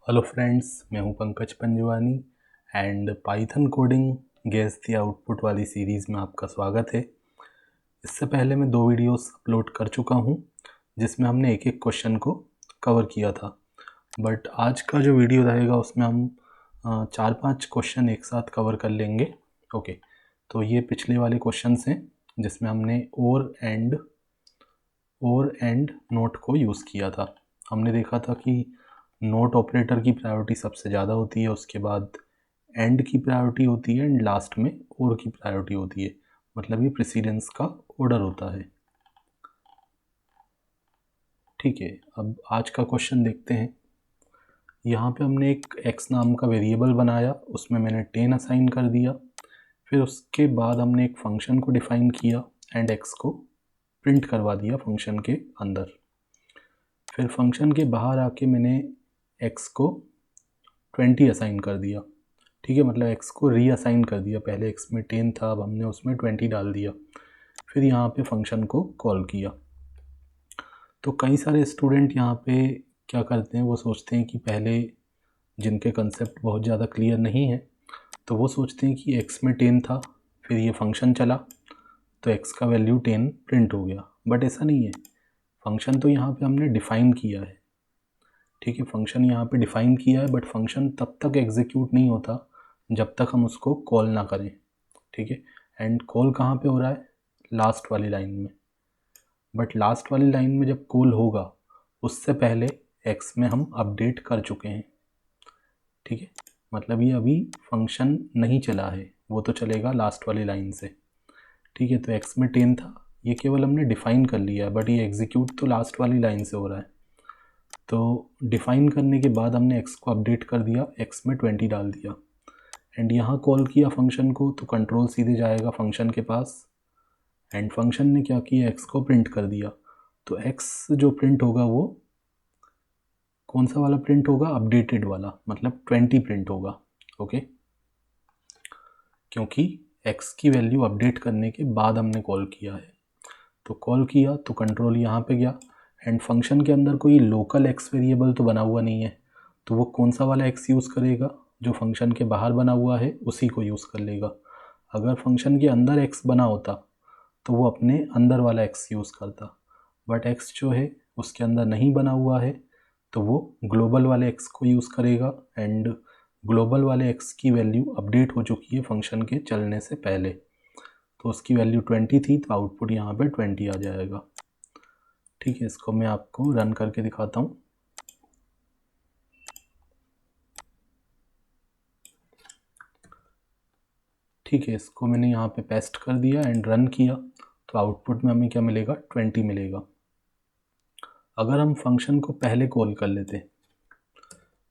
Hello friends, मैं हूं Pankaj Panjwani and Python coding guess the output वाली सीरीज़ में आपका स्वागत है। इससे पहले मैं 2 वीडियोस अपलोड कर चुका हूं जिसमें हमने एक एक क्वेश्चन को कवर किया था, बट आज का जो वीडियो रहेगा उसमें हम 4-5 क्वेश्चन एक साथ कवर कर लेंगे। ओके, तो ये पिछले वाले क्वेश्चंस हैं जिसमें हमने और एंड नोट को यूज़ किया था। हमने देखा था कि नोट ऑपरेटर की प्रायोरिटी सबसे ज़्यादा होती है, उसके बाद एंड की प्रायोरिटी होती है एंड लास्ट में और की प्रायोरिटी होती है। मतलब ये प्रेसिडेंस का ऑर्डर होता है। ठीक है, अब आज का क्वेश्चन देखते हैं। यहाँ पे हमने एक x नाम का वेरिएबल बनाया, उसमें मैंने 10 असाइन कर दिया। फिर उसके बाद हमने एक फंक्शन को डिफ़ाइन किया एंड x को प्रिंट करवा दिया फंक्शन के अंदर। फिर फंक्शन के बाहर आके मैंने x को 20 असाइन कर दिया। ठीक है, मतलब x को रीअसाइन कर दिया। पहले x में 10 था, अब हमने उसमें 20 डाल दिया। फिर यहाँ पे फंक्शन को कॉल किया। तो कई सारे स्टूडेंट यहाँ पे क्या करते हैं, वो सोचते हैं कि पहले जिनके कंसेप्ट बहुत ज़्यादा क्लियर नहीं है तो वो सोचते हैं कि x में 10 था, फिर ये फंक्शन चला तो x का वैल्यू 10 प्रिंट हो गया। बट ऐसा नहीं है, फंक्शन तो यहाँ पे हमने डिफ़ाइन किया है। ठीक है, फंक्शन यहाँ पे डिफ़ाइन किया है, बट फंक्शन तब तक एग्जीक्यूट नहीं होता जब तक हम उसको कॉल ना करें। ठीक है, एंड कॉल कहाँ पे हो रहा है? लास्ट वाली लाइन में। बट लास्ट वाली लाइन में जब कॉल होगा उससे पहले x में हम अपडेट कर चुके हैं। ठीक है, मतलब ये अभी फंक्शन नहीं चला है, वो तो चलेगा लास्ट वाली लाइन से। ठीक है, तो x में 10 था, ये केवल हमने डिफ़ाइन कर लिया, बट ये एग्जीक्यूट तो लास्ट वाली लाइन से हो रहा है। तो डिफ़ाइन करने के बाद हमने x को अपडेट कर दिया, x में 20 डाल दिया एंड यहाँ कॉल किया फंक्शन को, तो कंट्रोल सीधे जाएगा फंक्शन के पास एंड फंक्शन ने क्या किया, x को प्रिंट कर दिया। तो x जो प्रिंट होगा वो कौन सा वाला प्रिंट होगा? अपडेटेड वाला, मतलब 20 प्रिंट होगा। ओके, क्योंकि x की वैल्यू अपडेट करने के बाद हमने कॉल किया है। तो कॉल किया तो कंट्रोल यहाँ पे गया एंड फंक्शन के अंदर कोई लोकल x वेरिएबल तो बना हुआ नहीं है, तो वो कौन सा वाला x यूज़ करेगा? जो फंक्शन के बाहर बना हुआ है उसी को यूज़ कर लेगा। अगर फंक्शन के अंदर x बना होता तो वो अपने अंदर वाला x यूज़ करता, बट x जो है उसके अंदर नहीं बना हुआ है तो वो ग्लोबल वाले x को यूज़ करेगा एंड ग्लोबल वाले x की वैल्यू अपडेट हो चुकी है फंक्शन के चलने से पहले। तो उसकी वैल्यू 20 थी, तो आउटपुट यहाँ पे 20 आ जाएगा। ठीक है, इसको मैं आपको रन करके दिखाता हूँ। ठीक है, इसको मैंने यहाँ पे पेस्ट कर दिया एंड रन किया, तो आउटपुट में हमें क्या मिलेगा? 20 मिलेगा। अगर हम फंक्शन को पहले कॉल कर लेते,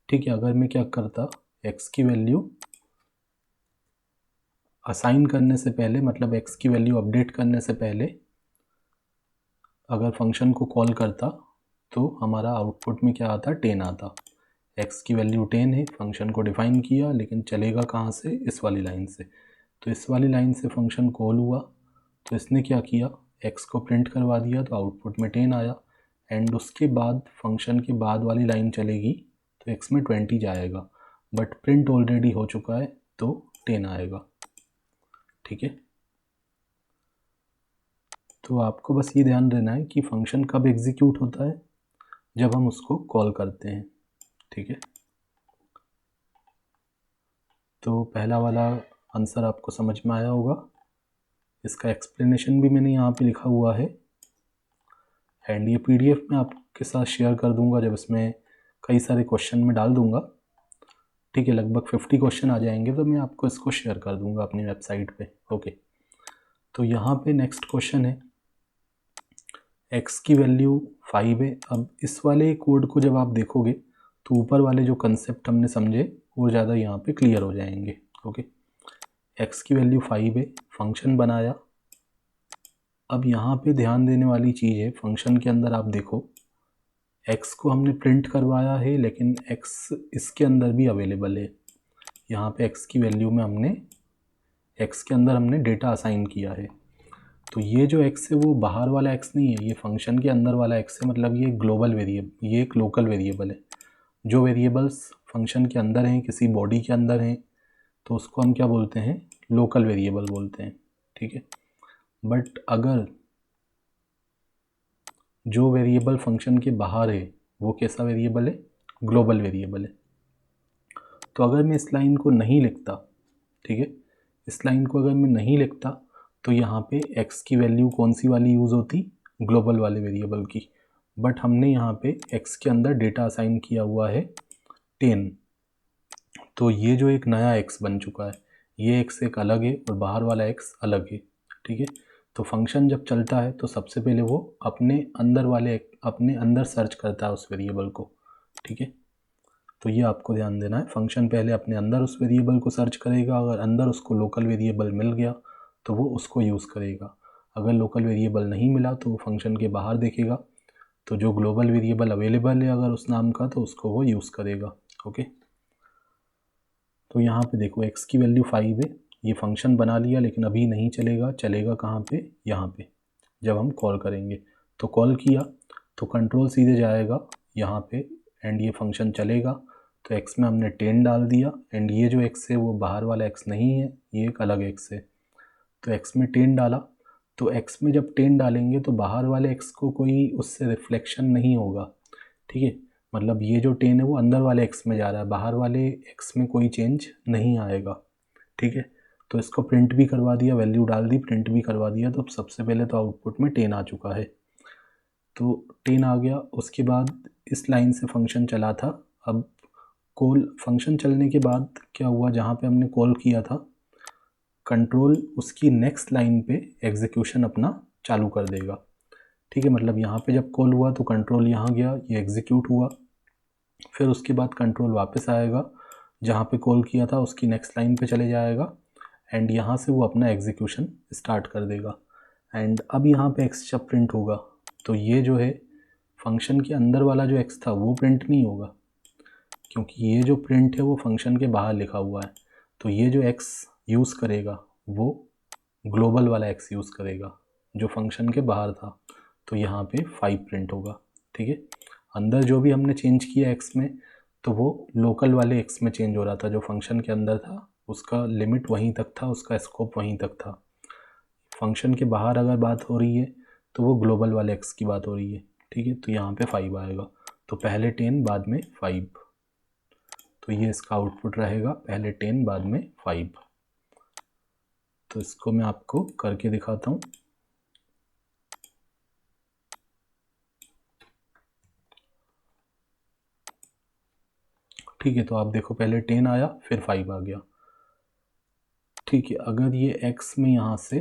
ठीक है, अगर मैं क्या करता, x की वैल्यू असाइन करने से पहले, मतलब x की वैल्यू अपडेट करने से पहले अगर फंक्शन को कॉल करता तो हमारा आउटपुट में क्या आता? 10 आता। x की वैल्यू 10 है, फंक्शन को डिफ़ाइन किया, लेकिन चलेगा कहाँ से? इस वाली लाइन से। तो इस वाली लाइन से फंक्शन कॉल हुआ तो इसने क्या किया, x को प्रिंट करवा दिया, तो आउटपुट में 10 आया एंड उसके बाद फंक्शन के बाद वाली लाइन चलेगी तो x में 20 जाएगा, बट प्रिंट ऑलरेडी हो चुका है तो 10 आएगा। ठीक है, तो आपको बस ये ध्यान देना है कि फंक्शन कब एग्जीक्यूट होता है? जब हम उसको कॉल करते हैं। ठीक है, तो पहला वाला आंसर आपको समझ में आया होगा। इसका एक्सप्लेनेशन भी मैंने यहाँ पे लिखा हुआ है एंड ये पीडीएफ में आपके साथ शेयर कर दूंगा जब इसमें कई सारे क्वेश्चन में डाल दूंगा। ठीक है, लगभग 50 क्वेश्चन आ जाएंगे तो मैं आपको इसको शेयर कर दूंगा अपनी वेबसाइट पे। ओके, तो यहाँ पे नेक्स्ट क्वेश्चन है, x की वैल्यू 5 है। अब इस वाले कोड को जब आप देखोगे तो ऊपर वाले जो कंसेप्ट हमने समझे वो ज़्यादा यहाँ पे क्लियर हो जाएंगे। ओके, x की वैल्यू 5 है, फंक्शन बनाया। अब यहाँ पे ध्यान देने वाली चीज़ है, फंक्शन के अंदर आप देखो x को हमने प्रिंट करवाया है, लेकिन x इसके अंदर भी अवेलेबल है। यहाँ पे x की वैल्यू में हमने x के अंदर हमने डेटा असाइन किया है। तो ये जो x है वो बाहर वाला x नहीं है, ये फंक्शन के अंदर वाला x है, मतलब ये ग्लोबल वेरिएबल, ये एक लोकल वेरिएबल है। जो वेरिएबल्स फंक्शन के अंदर हैं, किसी बॉडी के अंदर हैं, तो उसको हम क्या बोलते हैं, लोकल वेरिएबल बोलते हैं, ठीक है। बट अगर जो वेरिएबल फंक्शन के बाहर है वो कैसा वेरिएबल है, ग्लोबल वेरिएबल है। तो अगर मैं इस लाइन को नहीं लिखता, ठीक है, इस लाइन को अगर मैं नहीं लिखता तो यहाँ पे x की वैल्यू कौन सी वाली यूज़ होती, ग्लोबल वाले वेरिएबल की। बट हमने यहाँ पे x के अंदर डेटा असाइन किया हुआ है 10, तो ये जो एक नया x बन चुका है, ये x एक अलग है और बाहर वाला x अलग है, ठीक है। तो फंक्शन जब चलता है तो सबसे पहले वो अपने अंदर सर्च करता है उस वेरिएबल को, ठीक है। तो ये आपको ध्यान देना है, फंक्शन पहले अपने अंदर उस वेरिएबल को सर्च करेगा, अगर अंदर उसको लोकल वेरिएबल मिल गया तो वो उसको यूज़ करेगा, अगर लोकल वेरिएबल नहीं मिला तो वो फंक्शन के बाहर देखेगा, तो जो ग्लोबल वेरिएबल अवेलेबल है अगर उस नाम का तो उसको वो यूज़ करेगा, ओके। तो यहाँ पे देखो x की वैल्यू 5 है, ये फंक्शन बना लिया लेकिन अभी नहीं चलेगा, चलेगा कहाँ पे, यहाँ पे जब हम कॉल करेंगे। तो कॉल किया तो कंट्रोल सीधे जाएगा यहाँ पे एंड ये फंक्शन चलेगा। तो x में हमने 10 डाल दिया एंड ये जो x है वो बाहर वाला x नहीं है, ये एक अलग x है। तो x में 10 डाला, तो x में जब 10 डालेंगे तो बाहर वाले x को कोई उससे रिफ्लेक्शन नहीं होगा, ठीक है। मतलब ये जो 10 है वो अंदर वाले x में जा रहा है, बाहर वाले x में कोई चेंज नहीं आएगा, ठीक है। तो इसको प्रिंट भी करवा दिया, वैल्यू डाल दी, प्रिंट भी करवा दिया, तो सबसे पहले तो आउटपुट में 10 आ चुका है। तो 10 आ गया, उसके बाद इस लाइन से फंक्शन चला था। अब कॉल फंक्शन चलने के बाद क्या हुआ, जहाँ पे हमने कॉल किया था कंट्रोल उसकी नेक्स्ट लाइन पे एग्जीक्यूशन अपना चालू कर देगा, ठीक है। मतलब यहाँ पे जब कॉल हुआ तो कंट्रोल यहाँ गया, ये एग्जीक्यूट हुआ, फिर उसके बाद कंट्रोल वापस आएगा, जहाँ पे कॉल किया था उसकी नेक्स्ट लाइन पे चले जाएगा एंड यहाँ से वो अपना एग्जीक्यूशन स्टार्ट कर देगा। एंड अब यहाँ पे एक्स जब प्रिंट होगा तो ये जो है फंक्शन के अंदर वाला जो एक्स था वो प्रिंट नहीं होगा, क्योंकि ये जो प्रिंट है वो फंक्शन के बाहर लिखा हुआ है। तो ये जो एक्स यूज़ करेगा वो ग्लोबल वाला एक्स यूज़ करेगा जो फंक्शन के बाहर था। तो यहाँ पे 5 प्रिंट होगा, ठीक है। अंदर जो भी हमने चेंज किया एक्स में तो वो लोकल वाले एक्स में चेंज हो रहा था, जो फंक्शन के अंदर था उसका लिमिट वहीं तक था, उसका स्कोप वहीं तक था। फंक्शन के बाहर अगर बात हो रही है तो वो ग्लोबल वाले एक्स की बात हो रही है, ठीक है। तो यहाँ पे 5 आएगा, तो पहले 10 बाद में 5, तो ये इसका आउटपुट रहेगा, पहले 10 बाद में 5। तो इसको मैं आपको करके दिखाता हूँ। ठीक है, तो आप देखो पहले 10 आया फिर 5 आ गया, ठीक है। अगर ये x में यहाँ से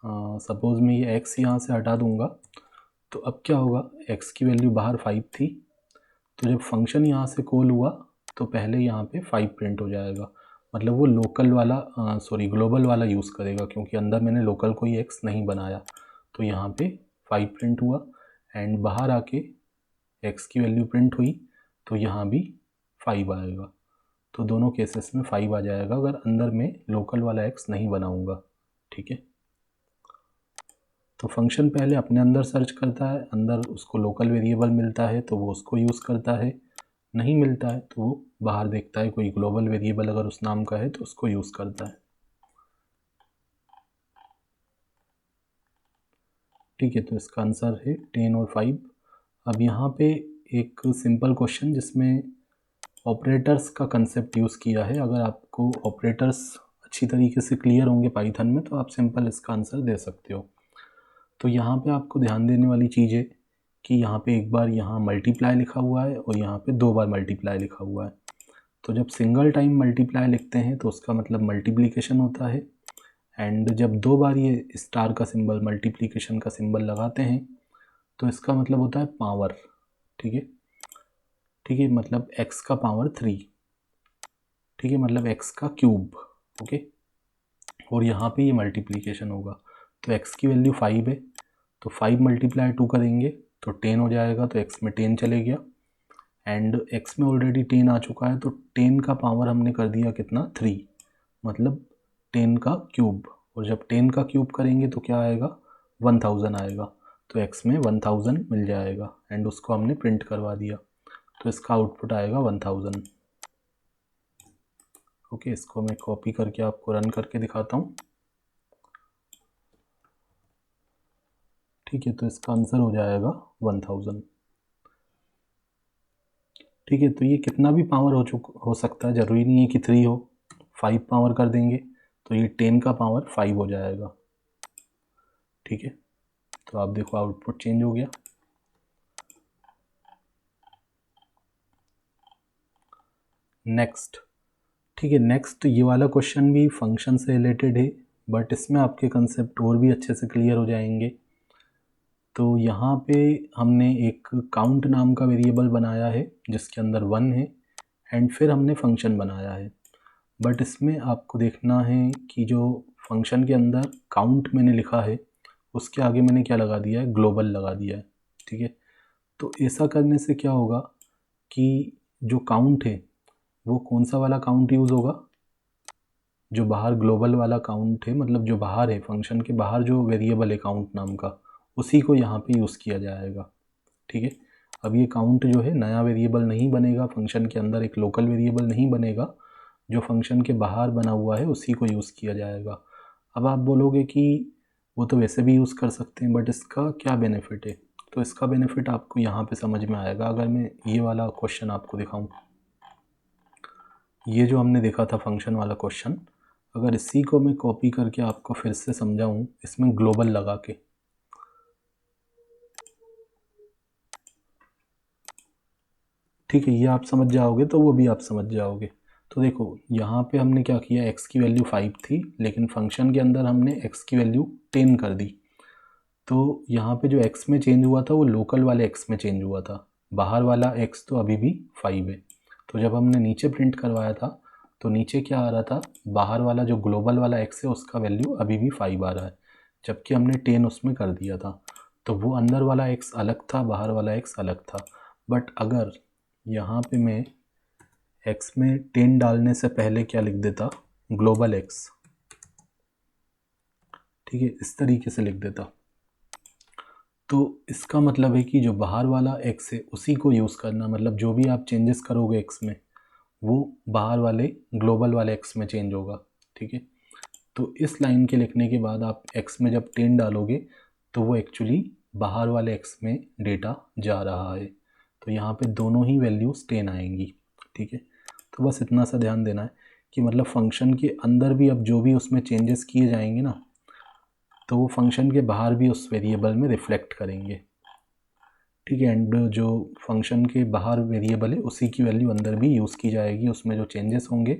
सपोज़ मैं ये x यहाँ से हटा दूँगा तो अब क्या होगा, x की वैल्यू बाहर 5 थी, तो जब फंक्शन यहाँ से कॉल हुआ तो पहले यहाँ पे 5 प्रिंट हो जाएगा। मतलब वो लोकल वाला ग्लोबल वाला यूज़ करेगा, क्योंकि अंदर मैंने लोकल कोई x नहीं बनाया। तो यहाँ पे 5 प्रिंट हुआ एंड बाहर आके x की वैल्यू प्रिंट हुई तो यहाँ भी 5 आएगा। तो दोनों केसेस में 5 आ जाएगा अगर अंदर में लोकल वाला x नहीं बनाऊंगा, ठीक है। तो फंक्शन पहले अपने अंदर सर्च करता है, अंदर उसको लोकल वेरिएबल मिलता है तो वो उसको यूज़ करता है, नहीं मिलता है तो वो बाहर देखता है, कोई ग्लोबल वेरिएबल अगर उस नाम का है तो उसको यूज़ करता है, ठीक है। तो इसका आंसर है 10 और 5। अब यहाँ पे एक सिंपल क्वेश्चन जिसमें ऑपरेटर्स का कंसेप्ट यूज़ किया है। अगर आपको ऑपरेटर्स अच्छी तरीके से क्लियर होंगे पाइथन में तो आप सिंपल इसका आंसर दे सकते हो। तो यहाँ पे आपको ध्यान देने वाली चीज़ है कि यहाँ पे एक बार यहाँ मल्टीप्लाई लिखा हुआ है और यहाँ पे 2 बार मल्टीप्लाई लिखा हुआ है। तो जब सिंगल टाइम मल्टीप्लाई लिखते हैं तो उसका मतलब मल्टीप्लिकेशन होता है, एंड जब 2 बार ये स्टार का सिंबल, मल्टीप्लिकेशन का सिंबल लगाते हैं तो इसका मतलब होता है पावर, ठीक है। ठीक है, मतलब x का पावर 3, ठीक है, मतलब x का क्यूब, ओके। और यहाँ पे ये मल्टीप्लिकेशन होगा, तो x की वैल्यू 5 है तो 5 मल्टीप्लाई 2 करेंगे तो 10 हो जाएगा, तो x में 10 चले गया एंड x में ऑलरेडी 10 आ चुका है तो 10 का पावर हमने कर दिया कितना, 3, मतलब 10 का क्यूब। और जब 10 का क्यूब करेंगे तो क्या आएगा, 1000 आएगा, तो x में 1000 मिल जाएगा एंड उसको हमने प्रिंट करवा दिया, तो इसका आउटपुट आएगा 1000। ओके, इसको मैं कॉपी करके आपको रन करके दिखाता हूँ। ठीक है, तो इसका आंसर हो जाएगा 1000। ठीक है, तो ये कितना भी पावर हो सकता है, ज़रूरी नहीं है कि 3 हो। 5 पावर कर देंगे तो ये 10 का पावर 5 हो जाएगा। ठीक है, तो आप देखो आउटपुट चेंज हो गया। नेक्स्ट, ठीक है, नेक्स्ट ये वाला क्वेश्चन भी फंक्शन से रिलेटेड है, बट इसमें आपके कंसेप्ट और भी अच्छे से क्लियर हो जाएंगे। तो यहाँ पे हमने एक काउंट नाम का वेरिएबल बनाया है जिसके अंदर 1 है, एंड फिर हमने फंक्शन बनाया है। बट इसमें आपको देखना है कि जो फंक्शन के अंदर काउंट मैंने लिखा है उसके आगे मैंने क्या लगा दिया है, ग्लोबल लगा दिया है। ठीक है, तो ऐसा करने से क्या होगा कि जो काउंट है वो कौन सा वाला काउंट यूज़ होगा, जो बाहर ग्लोबल वाला काउंट है, मतलब जो बाहर है, फंक्शन के बाहर जो वेरिएबल है काउंट नाम का, उसी को यहाँ पे यूज़ किया जाएगा। ठीक है, अब ये काउंट जो है नया वेरिएबल नहीं बनेगा, फंक्शन के अंदर एक लोकल वेरिएबल नहीं बनेगा, जो फंक्शन के बाहर बना हुआ है उसी को यूज़ किया जाएगा। अब आप बोलोगे कि वो तो वैसे भी यूज़ कर सकते हैं, बट इसका क्या बेनिफिट है? तो इसका बेनिफिट आपको यहाँ पे समझ में आएगा अगर मैं ये वाला क्वेश्चन आपको दिखाऊँ। ये जो हमने देखा था फंक्शन वाला क्वेश्चन, अगर इसी को मैं कॉपी करके आपको फिर से समझाऊँ इसमें ग्लोबल लगा के, ठीक है, ये आप समझ जाओगे तो वो भी आप समझ जाओगे। तो देखो यहाँ पे हमने क्या किया, x की वैल्यू 5 थी लेकिन फंक्शन के अंदर हमने x की वैल्यू 10 कर दी। तो यहाँ पे जो x में चेंज हुआ था वो लोकल वाले x में चेंज हुआ था, बाहर वाला x तो अभी भी 5 है। तो जब हमने नीचे प्रिंट करवाया था तो नीचे क्या आ रहा था, बाहर वाला जो ग्लोबल वाला x है उसका वैल्यू अभी भी 5 आ रहा है, जबकि हमने 10 उसमें कर दिया था। तो वो अंदर वाला x अलग था, बाहर वाला x अलग था। बट अगर यहाँ पे मैं x में 10 डालने से पहले क्या लिख देता, ग्लोबल x, ठीक है, इस तरीके से लिख देता, तो इसका मतलब है कि जो बाहर वाला x है उसी को यूज़ करना, मतलब जो भी आप चेंजेस करोगे x में वो बाहर वाले ग्लोबल वाले x में चेंज होगा। ठीक है, तो इस लाइन के लिखने के बाद आप x में जब 10 डालोगे तो वो एक्चुअली बाहर वाले x में डेटा जा रहा है, तो यहाँ पे दोनों ही वैल्यूज़ 10 आएंगी। ठीक है, तो बस इतना सा ध्यान देना है कि मतलब फंक्शन के अंदर भी अब जो भी उसमें चेंजेस किए जाएंगे ना, तो वो फंक्शन के बाहर भी उस वेरिएबल में रिफ्लेक्ट करेंगे। ठीक है, एंड जो फंक्शन के बाहर वेरिएबल है उसी की वैल्यू अंदर भी यूज़ की जाएगी, उसमें जो चेंजेस होंगे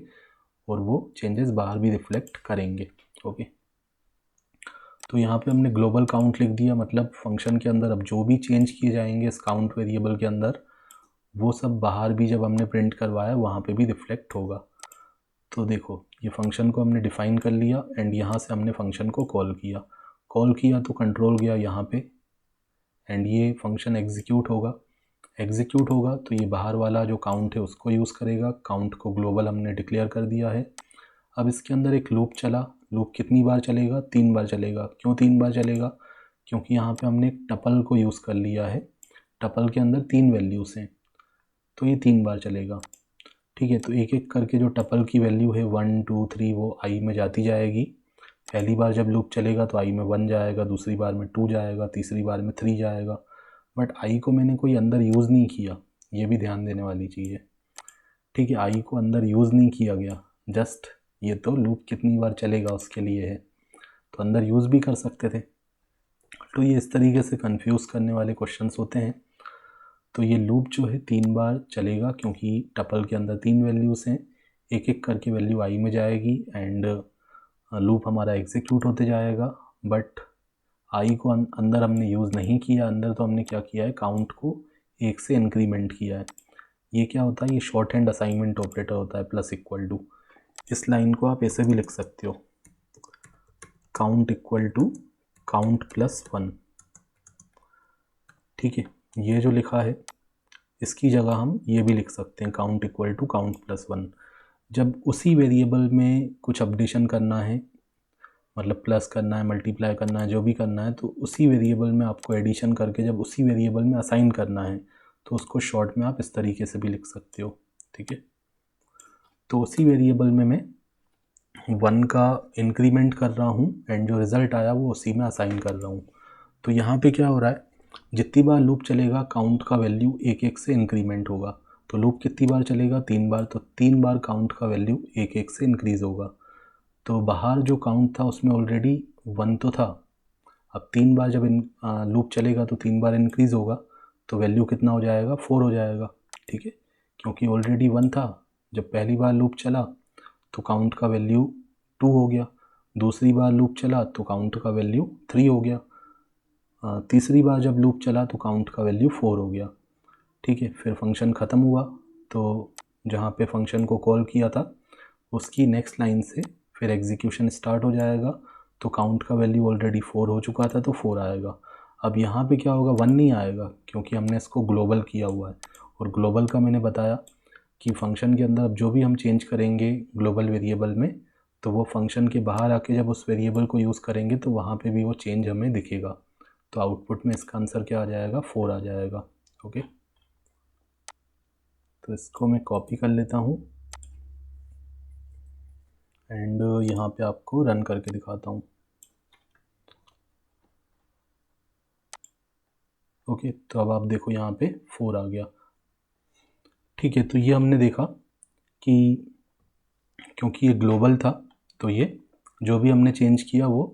और वो चेंजेस बाहर भी रिफ्लेक्ट करेंगे। ओके, तो यहाँ पे हमने ग्लोबल काउंट लिख दिया, मतलब फंक्शन के अंदर अब जो भी चेंज किए जाएंगे इस काउंट वेरिएबल के अंदर वो सब बाहर भी जब हमने प्रिंट करवाया वहाँ पे भी रिफ्लेक्ट होगा। तो देखो ये फंक्शन को हमने डिफ़ाइन कर लिया एंड यहाँ से हमने फंक्शन को कॉल किया तो कंट्रोल गया यहाँ पे, एंड ये फंक्शन एग्जीक्यूट होगा तो ये बाहर वाला जो काउंट है उसको यूज़ करेगा, काउंट को ग्लोबल हमने डिक्लेयर कर दिया है। अब इसके अंदर एक लूप चला, लूप कितनी बार चलेगा, 3 बार चलेगा। क्यों 3 बार चलेगा, क्योंकि यहाँ पे हमने एक टपल को यूज़ कर लिया है, टपल के अंदर 3 वैल्यूज़ हैं तो ये 3 बार चलेगा। ठीक है, तो एक एक करके जो टपल की वैल्यू है 1 2 3 वो आई में जाती जाएगी। पहली बार जब लूप चलेगा तो आई में 1 जाएगा, दूसरी बार में 2 जाएगा, तीसरी बार में 3 जाएगा। बट आई को मैंने कोई अंदर यूज़ नहीं किया, ये भी ध्यान देने वाली चीज़ है। ठीक है, आई को अंदर यूज़ नहीं किया गया, जस्ट ये तो लूप कितनी बार चलेगा उसके लिए है, तो अंदर यूज़ भी कर सकते थे। तो ये इस तरीके से कंफ्यूज करने वाले क्वेश्चंस होते हैं। तो ये लूप जो है 3 बार चलेगा क्योंकि टपल के अंदर 3 वैल्यूज़ हैं, एक एक करके वैल्यू आई में जाएगी एंड लूप हमारा एग्जीक्यूट होते जाएगा। बट आई को अंदर हमने यूज़ नहीं किया, अंदर तो हमने क्या किया है, काउंट को 1 से इंक्रीमेंट किया है। ये क्या होता है, ये शॉर्ट हैंड असाइनमेंट ऑपरेटर होता है, प्लस इक्वल टू। इस लाइन को आप ऐसे भी लिख सकते हो, count equal to count plus 1। ठीक है, ये जो लिखा है इसकी जगह हम ये भी लिख सकते हैं, count equal to count plus 1। जब उसी वेरिएबल में कुछ अपडेशन करना है, मतलब प्लस करना है, मल्टीप्लाई करना है, जो भी करना है, तो उसी वेरिएबल में आपको एडिशन करके जब उसी वेरिएबल में असाइन करना है तो उसको शॉर्ट में आप इस तरीके से भी लिख सकते हो। ठीक है, तो उसी वेरिएबल में मैं 1 का इंक्रीमेंट कर रहा हूँ एंड जो रिज़ल्ट आया वो उसी में असाइन कर रहा हूँ। तो यहाँ पे क्या हो रहा है, जितनी बार लूप चलेगा काउंट का वैल्यू एक एक से इंक्रीमेंट होगा। तो लूप कितनी बार चलेगा, 3 बार, तो 3 बार काउंट का वैल्यू एक एक से इंक्रीज़ होगा। तो बाहर जो काउंट था उसमें ऑलरेडी 1 तो था, अब 3 बार जब लूप चलेगा तो 3 बार इंक्रीज़ होगा, तो वैल्यू कितना हो जाएगा, 4 हो जाएगा। ठीक है, क्योंकि ऑलरेडी 1 था, जब पहली बार लूप चला तो काउंट का वैल्यू 2 हो गया, दूसरी बार लूप चला तो काउंट का वैल्यू 3 हो गया, तीसरी बार जब लूप चला तो काउंट का वैल्यू 4 हो गया। ठीक है, फिर फंक्शन ख़त्म हुआ, तो जहाँ पे फंक्शन को कॉल किया था उसकी नेक्स्ट लाइन से फिर एग्जीक्यूशन स्टार्ट हो जाएगा। तो काउंट का वैल्यू ऑलरेडी 4 हो चुका था तो 4 आएगा। अब यहाँ पे क्या होगा, 1 नहीं आएगा क्योंकि हमने इसको ग्लोबल किया हुआ है, और ग्लोबल का मैंने बताया कि फंक्शन के अंदर अब जो भी हम चेंज करेंगे ग्लोबल वेरिएबल में, तो वो फंक्शन के बाहर आके जब उस वेरिएबल को यूज़ करेंगे तो वहाँ पे भी वो चेंज हमें दिखेगा। तो आउटपुट में इसका आंसर क्या आ जाएगा, 4 आ जाएगा। ओके, तो इसको मैं कॉपी कर लेता हूँ एंड यहाँ पे आपको रन करके दिखाता हूँ। ओके, तो अब आप देखो यहाँ पे 4 आ गया। ठीक है, तो ये हमने देखा कि क्योंकि ये ग्लोबल था तो ये जो भी हमने चेंज किया वो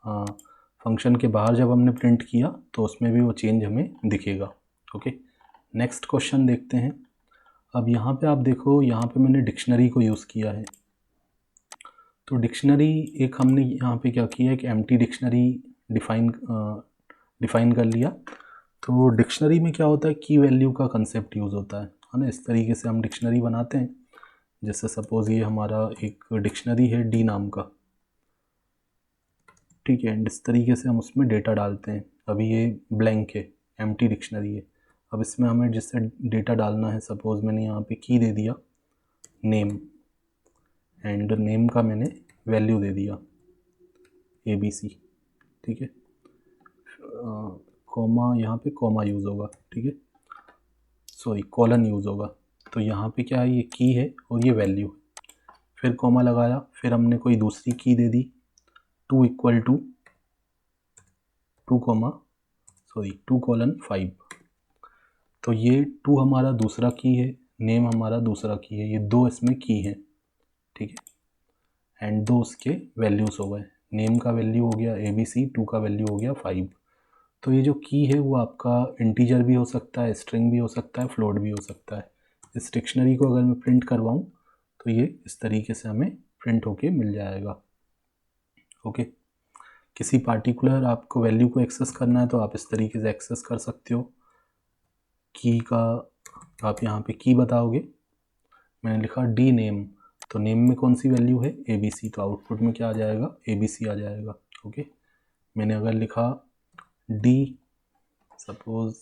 फंक्शन के बाहर जब हमने प्रिंट किया तो उसमें भी वो चेंज हमें दिखेगा। ओके, नेक्स्ट क्वेश्चन देखते हैं। अब यहाँ पे आप देखो, यहाँ पे मैंने डिक्शनरी को यूज़ किया है। तो डिक्शनरी एक हमने यहाँ पे क्या किया, एक एम्प्टी डिक्शनरी डिफ़ाइन कर लिया। तो डिक्शनरी में क्या होता है, की वैल्यू का कंसेप्ट यूज़ होता है ना। इस तरीके से हम डिक्शनरी बनाते हैं। जैसे सपोज़ ये हमारा एक डिक्शनरी है डी नाम का, ठीक है, एंड इस तरीके से हम उसमें डेटा डालते हैं। अभी ये ब्लैंक है, एम्प्टी डिक्शनरी है। अब इसमें हमें जिससे डेटा डालना है, सपोज़ मैंने यहाँ पे की दे दिया नेम, एंड नेम का मैंने वैल्यू दे दिया ABC। ठीक है, कॉमा, यहाँ पे कॉमा यूज़ होगा, ठीक है, सॉरी कॉलन यूज़ होगा। तो यहाँ पे क्या है, ये की है और ये वैल्यू है, फिर कॉमा लगाया, फिर हमने कोई दूसरी की दे दी 2 इक्वल टू 2 कॉमा सॉरी 2:5। तो ये 2 हमारा दूसरा की है, नेम हमारा दूसरा की है, ये 2 इसमें की हैं। ठीक है, एंड 2 उसके वैल्यूज़ हो गए, नेम का वैल्यू हो गया ABC, 2 का वैल्यू हो गया 5। तो ये जो की है वो आपका इंटीजर भी हो सकता है, स्ट्रिंग भी हो सकता है, फ्लोट भी हो सकता है। इस डिक्शनरी को अगर मैं प्रिंट करवाऊँ तो ये इस तरीके से हमें प्रिंट होके मिल जाएगा। ओके, किसी पार्टिकुलर आपको वैल्यू को एक्सेस करना है तो आप इस तरीके से एक्सेस कर सकते हो। की का आप यहाँ पे की बताओगे, मैंने लिखा डी नेम, तो नेम में कौन सी वैल्यू है ABC, तो आउटपुट में क्या आ जाएगा, ABC आ जाएगा। ओके, मैंने अगर लिखा डी सपोज़,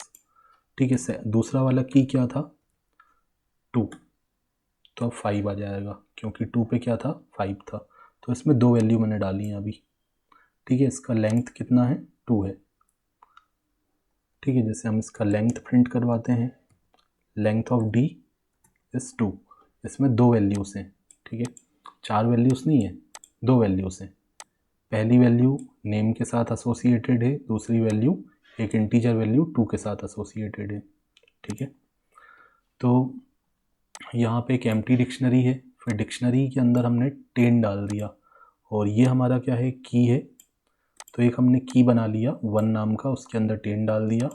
ठीक है, दूसरा वाला की क्या था 2, तो अब 5 आ जाएगा क्योंकि 2 पे क्या था 5 था। तो इसमें 2 वैल्यू मैंने डाली हैं अभी। ठीक है, इसका लेंथ कितना है 2 है। ठीक है, जैसे हम इसका लेंथ प्रिंट करवाते हैं, लेंथ ऑफ डी इज़ 2, इसमें 2 वैल्यूज़ हैं। ठीक है, 4 वैल्यूज़ नहीं है, 2 वैल्यूज़ हैं। पहली वैल्यू नेम के साथ एसोसिएटेड है, दूसरी वैल्यू एक इंटीजर वैल्यू 2 के साथ एसोसिएटेड है। ठीक है, तो यहाँ पे एक एम्प्टी डिक्शनरी है, फिर डिक्शनरी के अंदर हमने 10 डाल दिया, और ये हमारा क्या है, की है। तो एक हमने की बना लिया 1 नाम का, उसके अंदर 10 डाल दिया,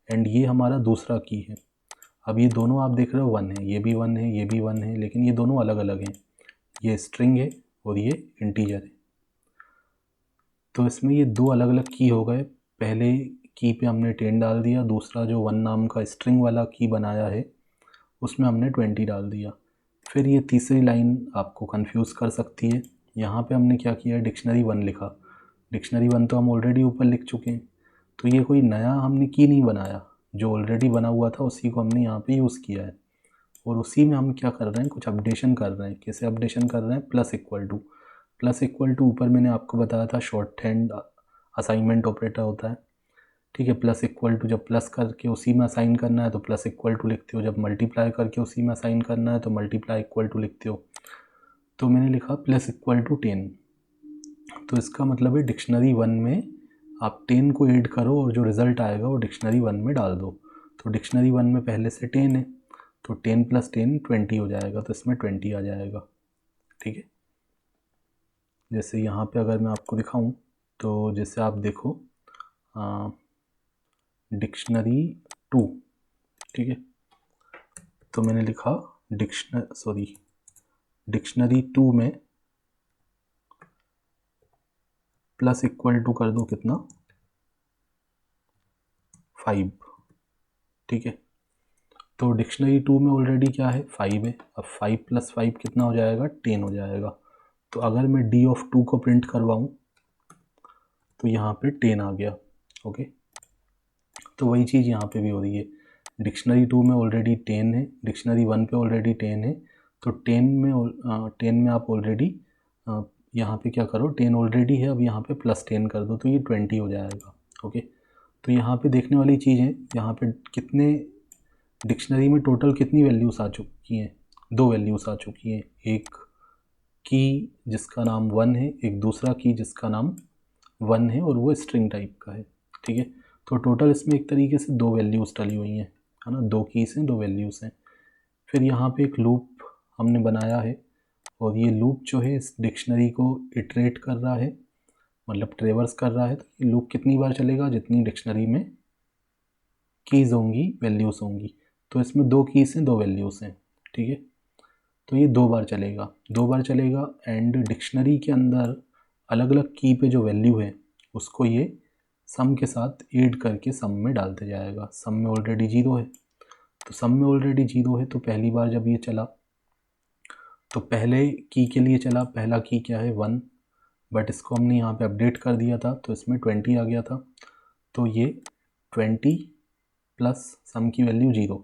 एंड ये हमारा दूसरा की है। अब ये दोनों आप देख रहे हो 1 है, ये भी 1 है, ये भी 1 है, लेकिन ये दोनों अलग अलग हैं, ये स्ट्रिंग है और ये इंटीजर है। तो इसमें ये 2 अलग अलग की हो गए। पहले की पे हमने 10 डाल दिया, दूसरा जो 1 नाम का स्ट्रिंग वाला की बनाया है उसमें हमने 20 डाल दिया। फिर ये तीसरी लाइन आपको कंफ्यूज कर सकती है। यहाँ पे हमने क्या किया, डिक्शनरी 1 लिखा, डिक्शनरी 1 तो हम ऑलरेडी ऊपर लिख चुके हैं, तो ये कोई नया हमने की नहीं बनाया, जो ऑलरेडी बना हुआ था उसी को हमने यहाँ पे यूज़ किया है, और उसी में हम क्या कर रहे हैं, कुछ अपडेशन कर रहे हैं। कैसे अपडेशन कर रहे हैं, प्लस इक्वल टू ऊपर मैंने आपको बताया था शॉर्ट हैंड असाइनमेंट ऑपरेटर होता है। ठीक है, प्लस इक्वल टू जब प्लस करके उसी में असाइन करना है तो प्लस इक्वल टू लिखते हो, जब मल्टीप्लाई करके उसी में असाइन करना है तो मल्टीप्लाई इक्वल टू लिखते हो। तो मैंने लिखा प्लस इक्वल टू 10। तो इसका मतलब है डिक्शनरी 1 में आप 10 को ऐड करो और जो रिज़ल्ट आएगा वो डिक्शनरी 1 में डाल दो। तो डिक्शनरी 1 में पहले से 10 है, तो 10 + 10 20 हो जाएगा, तो इसमें 20 आ जाएगा। ठीक है, जैसे यहाँ पे अगर मैं आपको दिखाऊं तो जैसे आप देखो डिक्शनरी 2, ठीक है, तो मैंने लिखा डिक्शनरी 2 में प्लस इक्वल टू कर दो कितना 5। ठीक है, तो डिक्शनरी 2 में ऑलरेडी क्या है 5 है। अब 5 + 5 कितना हो जाएगा 10 हो जाएगा। तो अगर मैं D(2) को प्रिंट करवाऊँ तो यहाँ पे 10 आ गया। ओके, तो वही चीज़ यहाँ पे भी हो रही है। डिक्शनरी 2 में ऑलरेडी 10 है, डिक्शनरी 1 पे ऑलरेडी 10 है, तो 10 में आप ऑलरेडी यहाँ पे क्या करो 10 ऑलरेडी है, अब यहाँ पे +10 कर दो तो ये 20 हो जाएगा। ओके, तो यहाँ पे देखने वाली चीज़ है, यहाँ पे कितने डिक्शनरी में टोटल कितनी वैल्यूज़ आ चुकी हैं, 2 वैल्यूज़ आ चुकी हैं। एक की जिसका नाम 1 है, एक दूसरा की जिसका नाम 1 है और वो स्ट्रिंग टाइप का है। ठीक है, तो टोटल इसमें एक तरीके से 2 वैल्यूज़ डली हुई हैं, है ना, 2 कीज़ हैं, 2 वैल्यूज़ हैं। फिर यहाँ पे एक लूप हमने बनाया है और ये लूप जो है इस डिक्शनरी को इटरेट कर रहा है, मतलब ट्रेवर्स कर रहा है। तो ये लूप कितनी बार चलेगा, जितनी डिक्शनरी में कीज़ होंगी, वैल्यूज़ होंगी। तो इसमें 2 कीज़ हैं, 2 वैल्यूज़ हैं। ठीक है, तो ये 2 बार चलेगा, 2 बार चलेगा। एंड डिक्शनरी के अंदर अलग अलग की पे जो वैल्यू है उसको ये सम के साथ ऐड करके सम में डालते जाएगा। सम में ऑलरेडी 0 है, तो सम में ऑलरेडी 0 है, तो पहली बार जब ये चला तो पहले की के लिए चला, पहला की क्या है 1, बट इसको हमने यहाँ पे अपडेट कर दिया था तो इसमें 20 आ गया था। तो ये 20 प्लस सम की वैल्यू 0।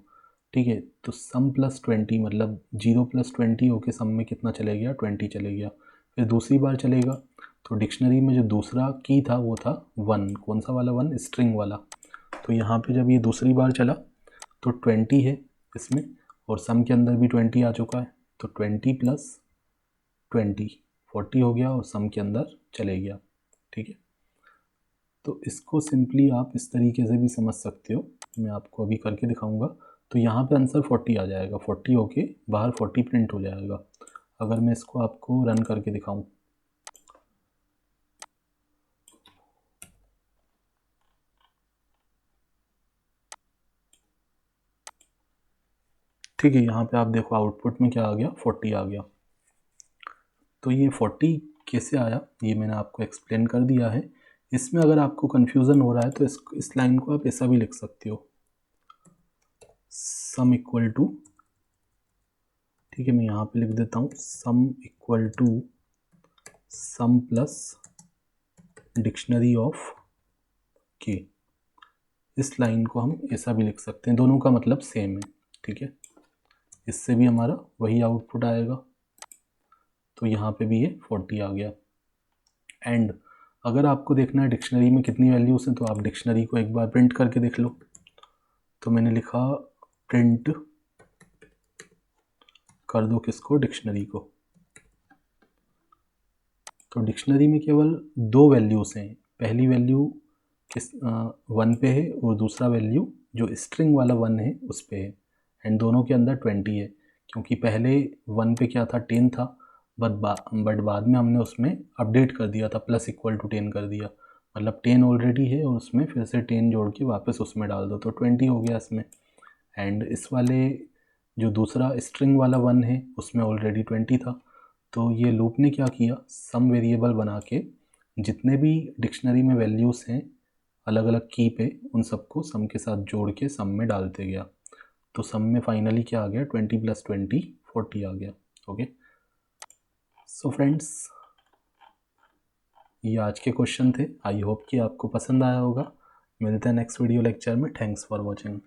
ठीक है, तो सम + 20 मतलब 0 + 20 होके सम में कितना चले गया 20 चले गया। फिर दूसरी बार चलेगा तो डिक्शनरी में जो दूसरा की था वो था 1, कौन सा वाला 1, स्ट्रिंग वाला। तो यहाँ पे जब ये दूसरी बार चला तो 20 है इसमें और सम के अंदर भी 20 आ चुका है, तो 20 + 20 40 हो गया और सम के अंदर चले गया। ठीक है, तो इसको सिंपली आप इस तरीके से भी समझ सकते हो, मैं आपको अभी करके दिखाऊंगा। तो यहाँ पे आंसर 40 आ जाएगा, 40 होके बाहर 40 प्रिंट हो जाएगा। अगर मैं इसको आपको रन करके दिखाऊं, ठीक है, यहाँ पे आप देखो आउटपुट में क्या आ गया 40 आ गया। तो ये 40 कैसे आया ये मैंने आपको एक्सप्लेन कर दिया है। इसमें अगर आपको कन्फ्यूज़न हो रहा है तो इस लाइन को आप ऐसा भी लिख सकते हो, सम इक्वल टू, ठीक है, मैं यहाँ पे लिख देता हूँ sum equal to sum plus dictionary of K. इस लाइन को हम ऐसा भी लिख सकते हैं, दोनों का मतलब सेम है। ठीक है, इससे भी हमारा वही आउटपुट आएगा। तो यहाँ पे भी ये 40 आ गया। एंड अगर आपको देखना है डिक्शनरी में कितनी वैल्यूज़ हैं तो आप डिक्शनरी को एक बार प्रिंट करके देख लो। तो मैंने लिखा प्रिंट कर दो किसको, डिक्शनरी को। तो डिक्शनरी में केवल 2 वैल्यूज़ हैं, पहली वैल्यू 1 पे है और दूसरा वैल्यू जो स्ट्रिंग वाला 1 है उस पे है। एंड दोनों के अंदर 20 है, क्योंकि पहले 1 पे क्या था 10 था, बट बाद में हमने उसमें अपडेट कर दिया था, प्लस इक्वल टू 10 कर दिया। मतलब 10 ऑलरेडी है और उसमें फिर से 10 जोड़ के वापस उसमें डाल दो तो 20 हो गया इसमें। एंड इस वाले जो दूसरा स्ट्रिंग वाला 1 है उसमें ऑलरेडी 20 था। तो ये लूप ने क्या किया, सम वेरिएबल बना के जितने भी डिक्शनरी में वैल्यूज़ हैं अलग अलग की पे, उन सबको सम के साथ जोड़ के सम में डालते गया। तो सम में फाइनली क्या आ गया 20 + 20 40 आ गया। ओके, सो फ्रेंड्स ये आज के क्वेश्चन थे। आई होप कि आपको पसंद आया होगा। मिलते हैं नेक्स्ट वीडियो लेक्चर में। Thanks for watching.